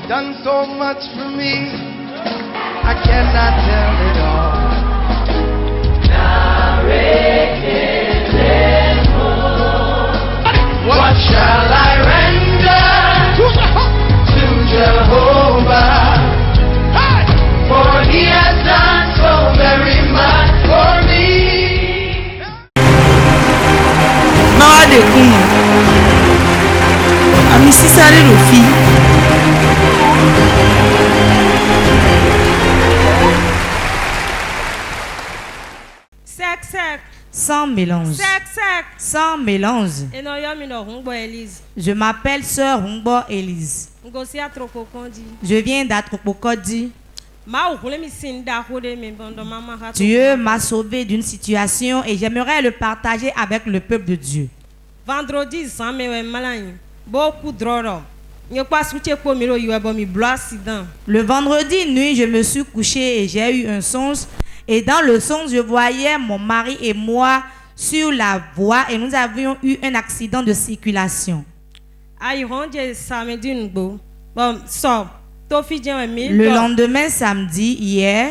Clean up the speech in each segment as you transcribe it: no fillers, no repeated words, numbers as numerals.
done so much for me, I cannot tell it all. What shall I render to Jehovah? For he has done so very much for me. Mawade kuma amisisare rofi Sec. sans mélange. Sec. Sans mélange. Et non, yo mi no Hungbo Elise. Je m'appelle Sœur Hungbo Elise. Ngosi atroko kondi. Je viens d'Atropokodi. Ma ukule mi sinda hode mi bondo mama hato. Dieu m'a sauvé d'une situation et j'aimerais le partager avec le peuple de Dieu. Vendredi sans me malani. Beaucoup drôle. Nye pas souche ko miro yo bo mi blo accident. Le vendredi nuit, je me suis couchée et j'ai eu un songe. Et dans le songe, je voyais mon mari et moi sur la voie et nous avions eu un accident de circulation. Ayi honje samedi ngbo. Bon, so to fi jen mi. Le lendemain, samedi, hier,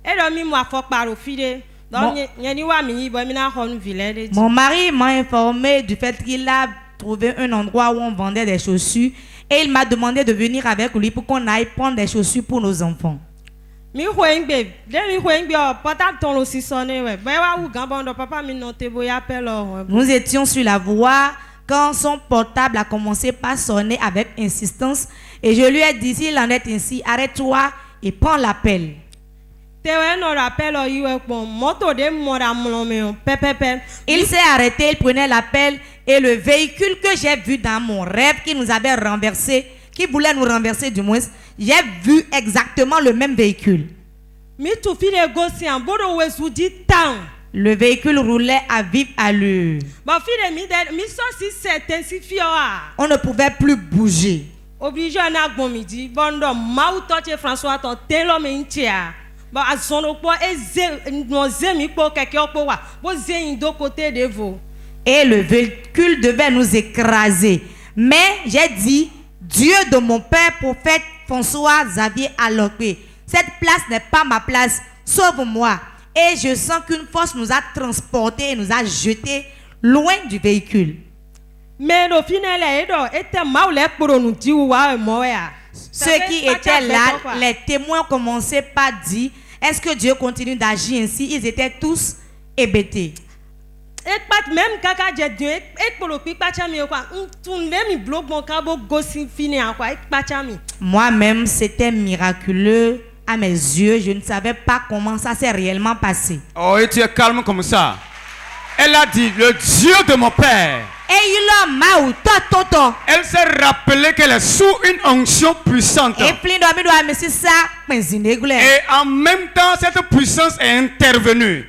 E do mi mo afok paro fide. Donc ni wa mi bo mi na honu village. mon mari m'a informé du fait qu'il a trouvé un endroit où on vendait des chaussures et il m'a demandé de venir avec lui pour qu'on aille prendre des chaussures pour nos enfants. Mi hoengbe, de mi hoengbe o portable ton lo si sonné we. Ba wa wu gan bondo papa mi no te boya appel o. Nous étions sur la voie quand son portable a commencé par sonner avec insistance et je lui ai dit s'il en est ainsi, arrête-toi et prends l'appel. Te we no rappel o yiwe pon moto de mora mlome o pepepe. Il s'est arrêté, il prenait l'appel et le véhicule que j'ai vu dans mon rêve qui nous avait renversé, qui voulait nous renverser du moins, j'ai vu exactement le même véhicule. Mi tu fi de gosi an bodo we su di town. Le véhicule roulait à vive allure. Ba fi de mi so si s'intensifie a. On ne pouvait plus bouger. Obligé na gbon mi di bondo ma u touche François ton telo me ntia. Ba azono po eze no zemi po keke opo wa. Bo zeyin do côté de vous. Et le véhicule devait nous écraser. Mais j'ai dit, Dieu de mon père, prophète François Xavier Alokwe, cette place n'est pas ma place, sauve-moi. Et je sens qu'une force nous a transportés et nous a jetés loin du véhicule. Mais au final, était mal pour nous dire Ceux qui étaient là, les témoins commençaient par dire, est-ce que Dieu continue d'agir ainsi? Ils étaient tous hébétés. Même kaka je Dieu et pour le pachami quoi tourner mi blog mon cabo gosi fini quoi pachami. Moi-même, c'était miraculeux à mes yeux, je ne savais pas comment ça s'est réellement passé. Oh, et tu es calme comme ça. Elle a dit, le Dieu de mon père. Elle s'est rappelée qu'elle est sous une onction puissante. Et en même temps, cette puissance est intervenue.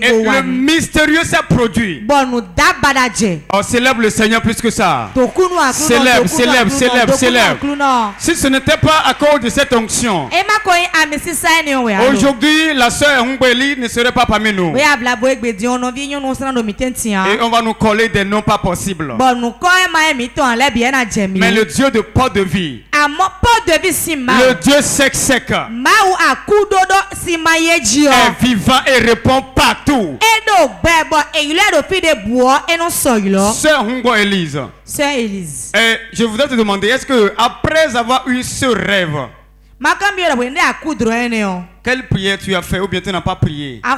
Et le mystérieux s'est produit. Oh, célèbre le Seigneur plus que ça. Célèbre. Si ce n'était pas à cause de cette onction, aujourd'hui, la sœur Humbeli ne serait pas parmi nous. Et on va nous coller des noms pas possibles. Mais le Dieu de pas de vie, le Dieu sec, est vivant et répond partout. Sœur Hungbo Elise, je voudrais te demander, est-ce que après avoir eu ce rêve, quelle prière tu as fait ou bien tu n'as pas prié? Dans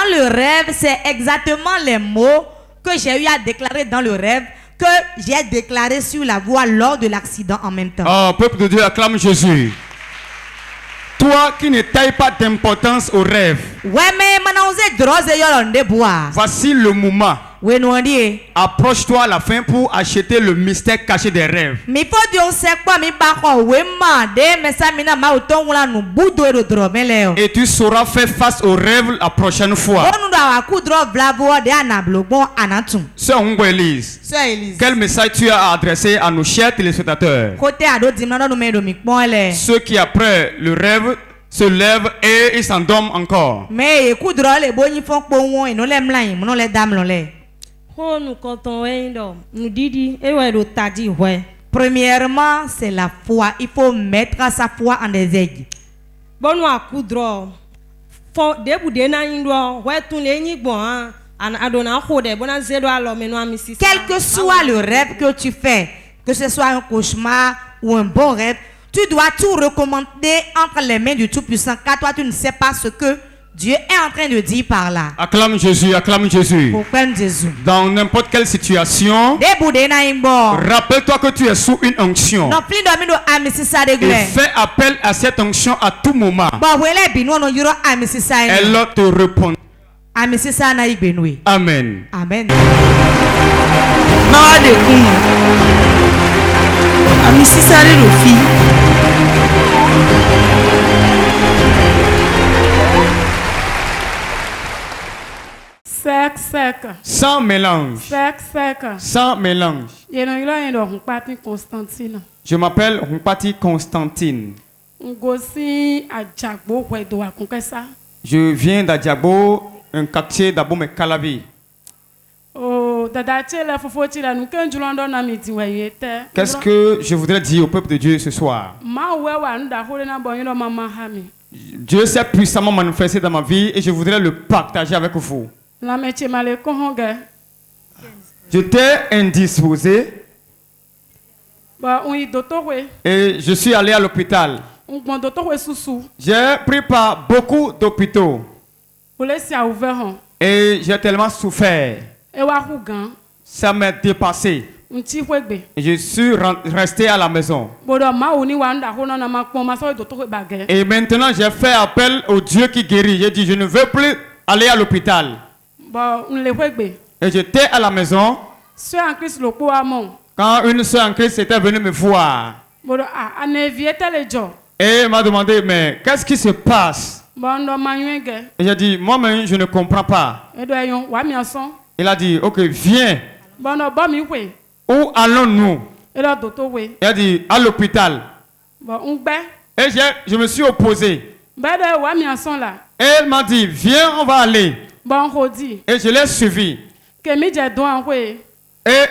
le rêve, c'est exactement les mots que j'ai eu à déclarer dans le rêve que j'ai déclaré sur la voie lors de l'accident en même temps. Oh, peuple de Dieu, acclame Jésus. Toi qui ne tailles pas d'importance au rêve, voici le moment. Approche-toi à la fin pour acheter le mystère caché des rêves. Et tu sauras faire face aux rêves la prochaine fois. Sœur Hungbo Elise, quel message tu as adressé à nos chers téléspectateurs? Ceux qui après le rêve se lève et il s'endorme encore. Mais écoute, les bons font pour moi et nous les mlains, nous les dames les. Oh, nous comptons nous dit et ouais le tadi ouais. Premièrement, c'est la foi. Il faut mettre sa foi en exergue. Bon nous accoudre. Font des boudins na indro ouais tout les ni bon an adona khode bon zedo alors mais nous amisi. Quel que soit le rêve que tu fais, que ce soit un cauchemar ou un bon rêve, tu dois tout recommander entre les mains du Tout-Puissant, car toi tu ne sais pas ce que Dieu est en train de dire par là. Acclame Jésus, acclame Jésus. Pourquoi Jésus? Dans n'importe quelle situation, rappelle-toi que tu es sous une onction. Et fais appel à cette onction à tout moment. Elle te répond. Amen. Amen. Sec. Sans mélange. Sec. Sans mélange. Je m'appelle Rumpati Constantine. Je viens d'Adjabo, un quartier d'Abomey Calavi. Qu'est-ce que je voudrais dire au peuple de Dieu ce soir? Dieu s'est puissamment manifesté dans ma vie et je voudrais le partager avec vous. J'étais indisposé et je suis allé à l'hôpital. J'ai pris par beaucoup d'hôpitaux et j'ai tellement souffert. Ça m'a dépassé. Et je suis resté à la maison. Et maintenant j'ai fait appel au Dieu qui guérit. J'ai dit je ne veux plus aller à l'hôpital. Et j'étais à la maison quand une soeur en Christ était venue me voir. Et elle m'a demandé mais qu'est-ce qui se passe? Et j'ai dit moi-même je ne comprends pas. Il a dit ok viens. Où allons-nous? Il a dit à l'hôpital. Et je me suis opposé. Et elle m'a dit viens on va aller. Et je l'ai suivi. Et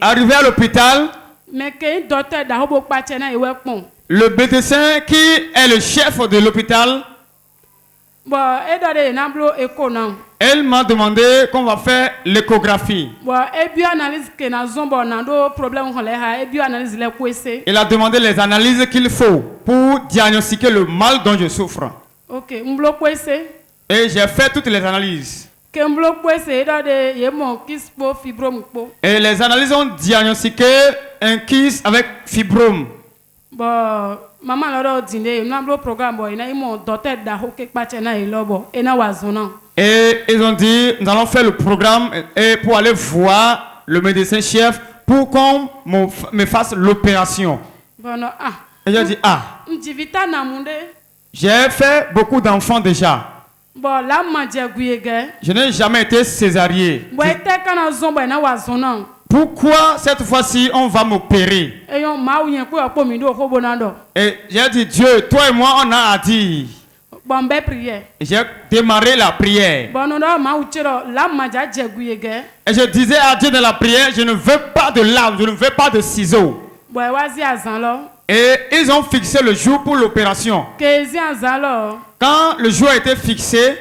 arrivé à l'hôpital, le médecin qui est le chef de l'hôpital, elle m'a demandé qu'on va faire l'échographie. Elle a demandé les analyses qu'il faut pour diagnostiquer le mal dont je souffre. Et j'ai fait toutes les analyses. Et les analyses ont diagnostiqué un kyste avec fibrome. Et ils ont dit, nous allons faire le programme et pour aller voir le médecin chef pour qu'on me fasse l'opération. Et j'ai dit, j'ai fait beaucoup d'enfants déjà. Je n'ai jamais été césarié. Pourquoi cette fois-ci on va m'opérer? Et j'ai dit Dieu, toi et moi on a à dire. J'ai démarré la prière. Et je disais à Dieu dans la prière, je ne veux pas de lame, je ne veux pas de ciseaux. Et ils ont fixé le jour pour l'opération. Quand le jour a été fixé,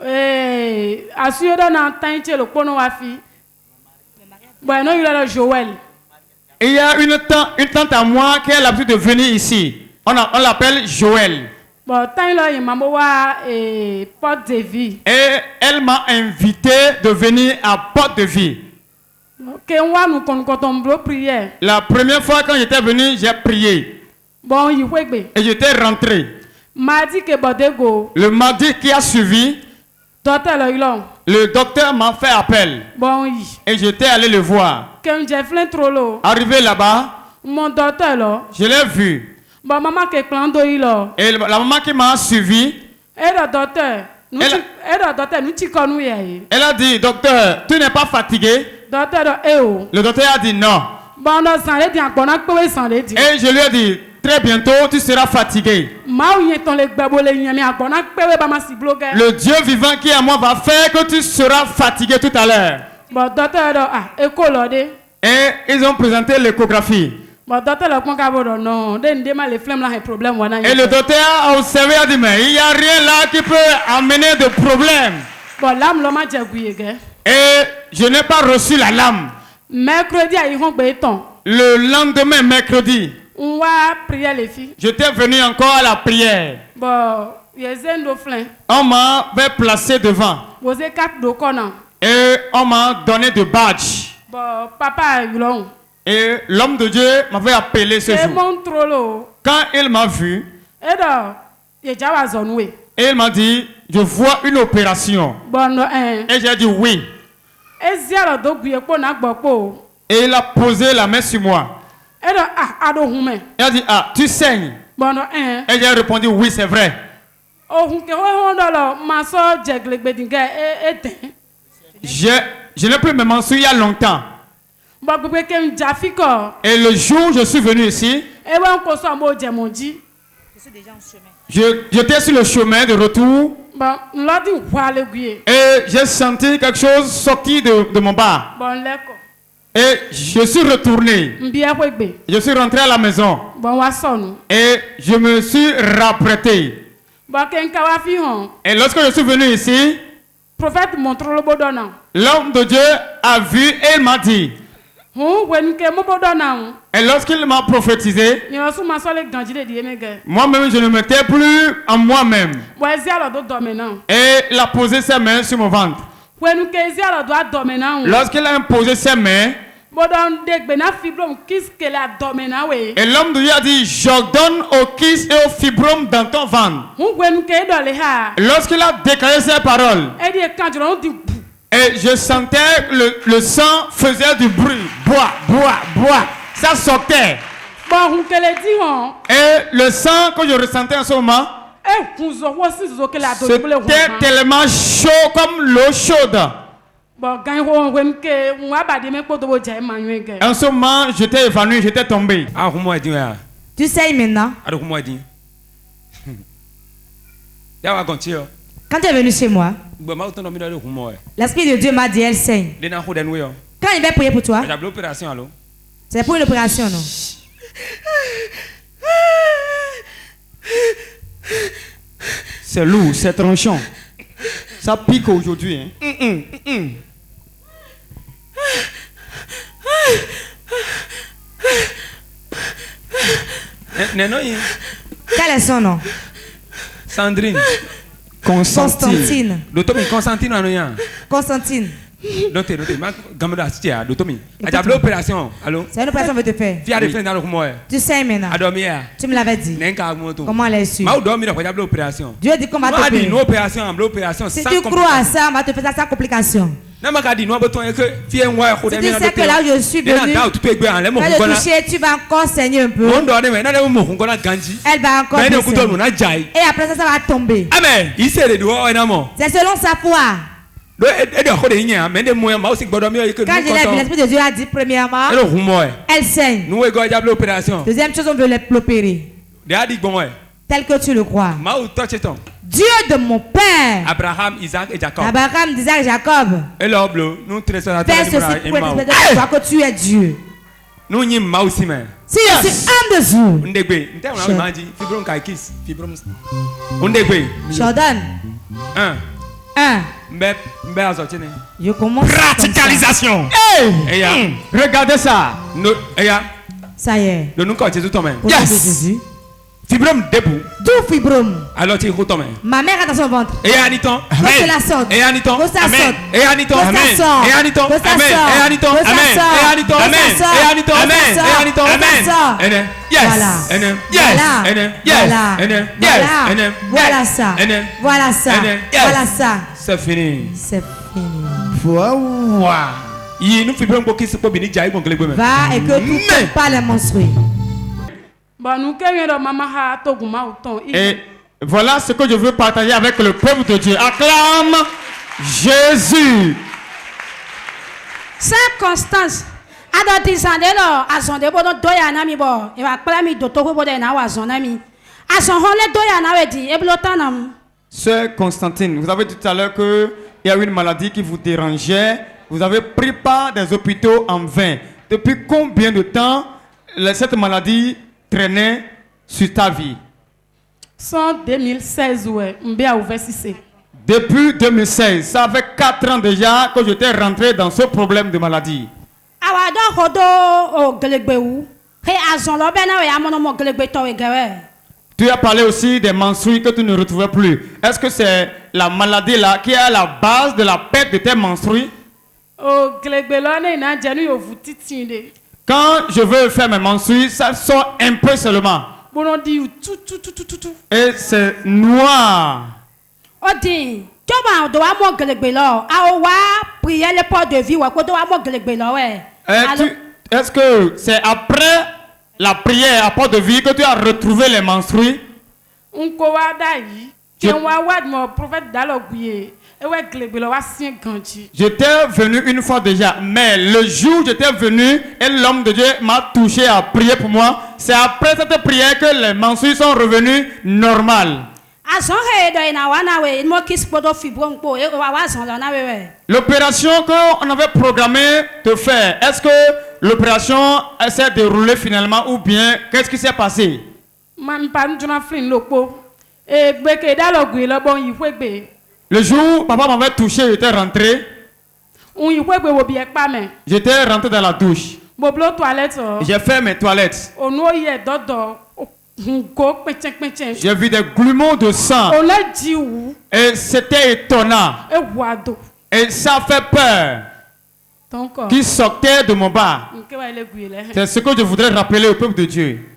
il y a une tante à moi qui a l'habitude de venir ici. On l'appelle Joël. Et elle m'a invité de venir à Porte de Vie. La première fois quand j'étais venu, j'ai prié. Et j'étais rentré. Le mardi qui a suivi, le docteur m'a fait appel. Et j'étais allé le voir. Arrivé là-bas, je l'ai vu. Et la maman qui m'a suivi, elle a dit, docteur, tu n'es pas fatigué? Le docteur a dit non. Et je lui ai dit, très bientôt tu seras fatigué. Le Dieu vivant qui est à moi va faire que tu seras fatigué tout à l'heure. Et ils ont présenté l'échographie. Et le docteur a observé et a dit, mais il n'y a rien là qui peut amener de problème. Et je n'ai pas reçu la lame. Le lendemain, mercredi, j'étais venu encore à la prière. On m'a placé devant. Et on m'a donné de badge. Et l'homme de Dieu m'avait appelé ce jour. Quand il m'a vu, et il m'a dit, je vois une opération. Et j'ai dit oui. Et il a posé la main sur moi. Il a dit, ah, tu saignes. Et j'ai répondu, oui, c'est vrai. Je n'ai plus me menstrué il y a longtemps. Et le jour où je suis venu ici, j'étais sur le chemin de retour. Et j'ai senti quelque chose sortir de mon bas. Et je suis retourné. Je suis rentré à la maison. Et je me suis rapprêté. Et lorsque je suis venu ici, l'homme de Dieu a vu et il m'a dit. Et lorsqu'il m'a prophétisé, moi-même je ne m'étais plus en moi-même. Et il a posé ses mains sur mon ventre. Lorsqu'il a imposé ses mains, et l'homme de Dieu a dit, j'ordonne aux kyste et aux fibromes dans ton ventre. Lorsqu'il a déclaré ces paroles, et je sentais que le sang faisait du bruit. Bois, bois, bois. Ça sortait. Et le sang que je ressentais en ce moment, c'était tellement chaud comme l'eau chaude. En ce moment, j'étais évanoui, j'étais tombé. Tu sais maintenant. Quand tu es venu chez moi, l'Esprit de Dieu m'a dit, elle saigne. Quand il va prier pour toi, c'est pour une opération, non? C'est lourd, c'est tranchant. Ça pique aujourd'hui. Quel est son nom? Sandrine. Constantine. Constantine. Constantine. C'est une opération que je te fais. Tu sais maintenant. Tu me l'avais dit. Comment elle est sûre? Dieu dit qu'on va te faire. Si tu crois à ça, on va te faire ça sans complication. Si tu sais que là où je suis venu, quand je toucher, tu vas encore saigner un peu. Elle va encore baisser. Et après ça, ça va tomber. Amen. C'est selon sa foi. Quand je l'ai vu, l'Esprit de Dieu a dit premièrement, elle saigne. Deuxième chose, on veut l'opérer. Tel que tu le crois. Dieu de mon père, Abraham, Isaac et Jacob. Abraham, Isaac et Jacob. Fais ceci pour voir que tu es Dieu. Si je suis homme de Dieu, Jordan. Je commence. Praticalisation. Regardez ça. Ça y est. Yes. Fibrome debout. D'où fibrome? Alors tu écoutes main. Ma mère est dans son ventre. Et Aniton. Amen. La sorte. Et Aniton. Amen. Et Aniton. Amen. Et Aniton. Amen. Et Aniton. Amen. Et Aniton. Amen. Et Aniton. Amen. Et Aniton. Amen. Yes. Voilà. Yes. Voilà ça. Voilà ça. Voilà ça. C'est fini. C'est fini. Va et que tu ne pas les menstruer. Et voilà ce que je veux partager avec le peuple de Dieu. Acclame Jésus. Saint Constance. Ado disandelo azonde bodo doya nami bo. E wa kpala mi doto ko bodo na wa zonami. Sœur Constantine, vous avez dit tout à l'heure qu'il y a une maladie qui vous dérangeait. Vous avez pris part des hôpitaux en vain. Depuis combien de temps cette maladie traînait sur ta vie? En 2016, ouais. Depuis 2016, ça fait 4 ans déjà que j'étais rentré dans ce problème de maladie. Tu as parlé aussi des menstrues que tu ne retrouvais plus. Est-ce que c'est la maladie là qui est à la base de la perte de tes menstrues? Quand je veux faire mes menstrues, ça sort un peu seulement. Et c'est noir. Est-ce que c'est après la prière à port de vie que tu as retrouvé les menstrues? J'étais venu une fois déjà, mais le jour où j'étais venu et l'homme de Dieu m'a touché à prier pour moi, c'est après cette prière que les menstrues sont revenues normales. L'opération qu'on avait programmé de faire, est-ce que l'opération s'est déroulée finalement ou bien qu'est-ce qui s'est passé? Le jour où papa m'avait touché, j'étais rentré. J'étais rentré dans la douche. J'ai fait mes toilettes. J'ai vu des grumeaux de sang. Et c'était étonnant. Et ça fait peur. Qui sortait de mon bas. C'est ce que je voudrais rappeler au peuple de Dieu.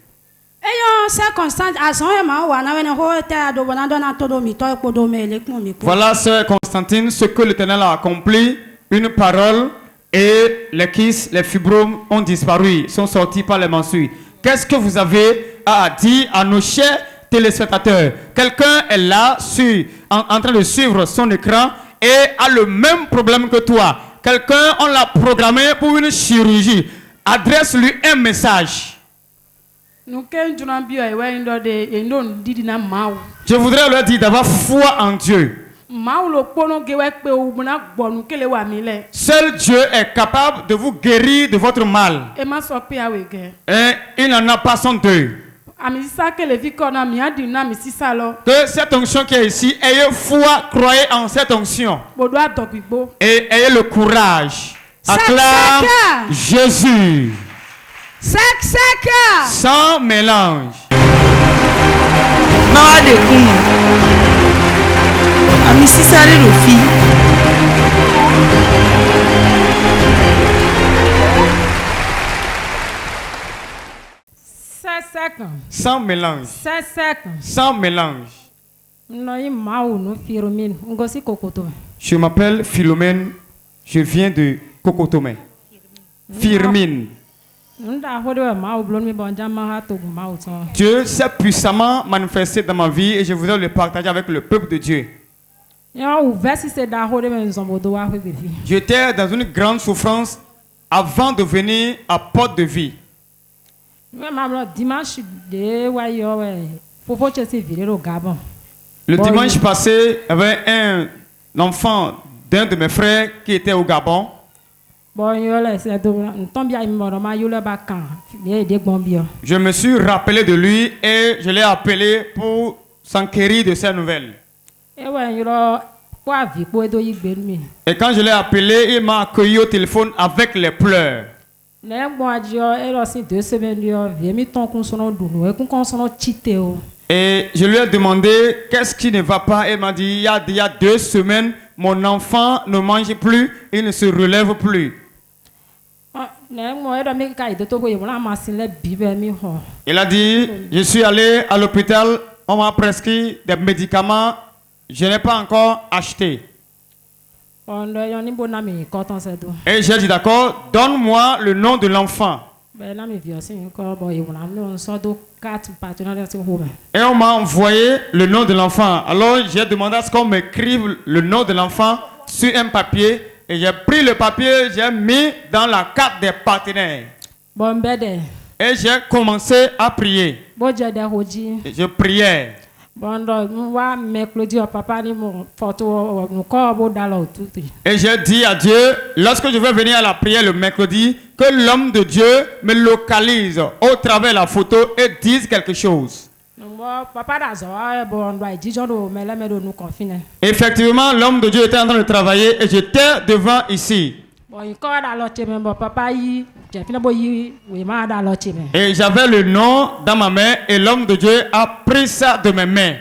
Voilà, sœur Constantine, ce que l'Éternel a accompli. Une parole et les kysts, les fibromes ont disparu, sont sortis par les menstrues. Qu'est-ce que vous avez à dire à nos chers téléspectateurs? Quelqu'un est là en train de suivre son écran et a le même problème que toi. Quelqu'un, on l'a programmé pour une chirurgie. Adresse-lui un message. Je voudrais leur dire d'avoir foi en Dieu. Seul Dieu est capable de vous guérir de votre mal. Et il n'en a pas son deux. Que cette onction qui est ici, ayez foi, croyez en cette onction. Et ayez le courage. Acclame Jésus. Sans mélange. Sans mélange. Sans mélange. Je m'appelle Philomène. Je viens de Kokotomé. Firmine. Dieu s'est puissamment manifesté dans ma vie et je voudrais le partager avec le peuple de Dieu. J'étais dans une grande souffrance avant de venir à Porte de Vie. Le dimanche passé, il y avait un enfant d'un de mes frères qui était au Gabon. Je me suis rappelé de lui et je l'ai appelé pour s'enquérir de ses nouvelles. Et quand je l'ai appelé, il m'a accueilli au téléphone avec les pleurs. Et je lui ai demandé qu'est-ce qui ne va pas. Il m'a dit il y a 2 semaines, mon enfant ne mange plus, il ne se relève plus. Il a dit, je suis allé à l'hôpital, on m'a prescrit des médicaments, je n'ai pas encore acheté. Et j'ai dit d'accord, donne-moi le nom de l'enfant. Et on m'a envoyé le nom de l'enfant. Alors j'ai demandé à ce qu'on m'écrive le nom de l'enfant sur un papier. Et j'ai pris le papier, j'ai mis dans la carte des partenaires. Et j'ai commencé à prier. Je priais. Et j'ai dit à Dieu, lorsque je vais venir à la prière le mercredi, que l'homme de Dieu me localise au travers de la photo et dise quelque chose. Effectivement, l'homme de Dieu était en train de travailler et j'étais devant ici. Et j'avais le nom dans ma main et l'homme de Dieu a pris ça de mes mains.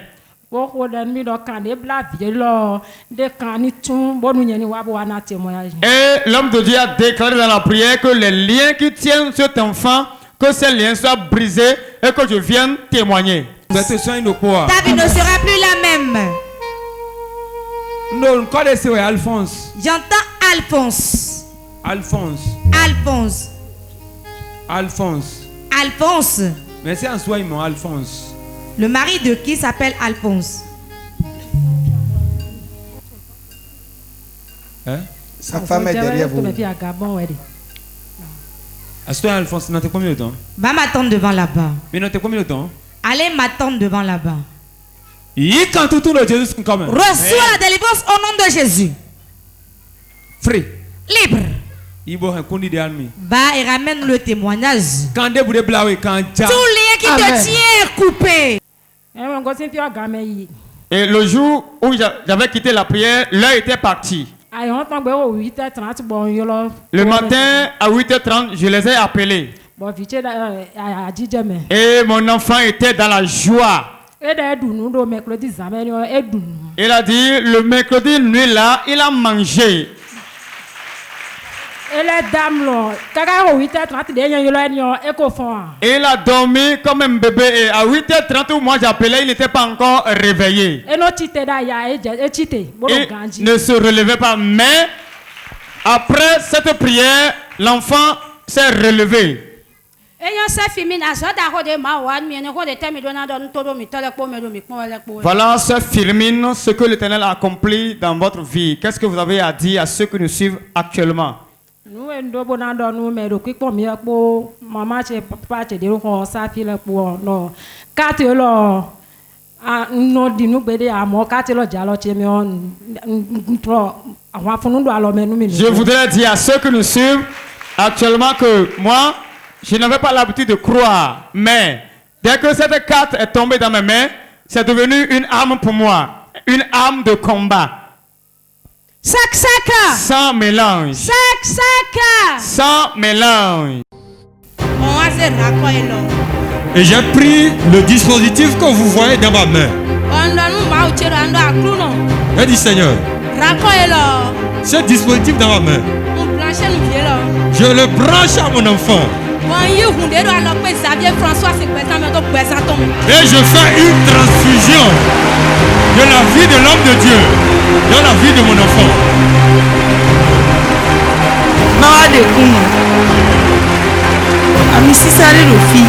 Et l'homme de Dieu a déclaré dans la prière que les liens qui tiennent cet enfant, que ces liens soient brisés et que je vienne témoigner. Ta vie ne sera plus la même. J'entends Alphonse. Alphonse. Merci en soi, mon Alphonse. Le mari de qui s'appelle Alphonse? Hein? Sa femme est derrière vous. Astrid Alphonse, tu as combien de temps? Va m'attendre devant là-bas. Mais tu as combien de temps? Allez m'attendre devant là-bas. Reçois la délivrance au nom de Jésus. Free. Libre. Va et ramène le témoignage. Tout lien qui te tient coupé. Et le jour où j'avais quitté la prière, l'heure était partie. Le matin à 8h30, je les ai appelés. Et mon enfant était dans la joie. Il a dit, le mercredi nuit là, il a mangé. Et il a dormi comme un bébé. Et à 8h30 où moi j'appelais, il n'était pas encore réveillé. Il ne se relevait pas. Mais après cette prière, l'enfant s'est relevé. Voilà, sœur Firmine, ce que l'Éternel a accompli dans votre vie. Qu'est-ce que vous avez à dire à ceux qui nous suivent actuellement? Je voudrais dire à ceux qui nous suivent actuellement que moi, je n'avais pas l'habitude de croire, mais dès que cette carte est tombée dans mes mains, c'est devenu une arme pour moi, une arme de combat. Sans mélange. Sans mélange. Et j'ai pris le dispositif que vous voyez dans ma main. J'ai dit Seigneur, ce dispositif dans ma main, je le branche à mon enfant. Et je fais une transfusion de la vie de l'homme de Dieu dans la vie de mon enfant. Ami Sisare Rofi.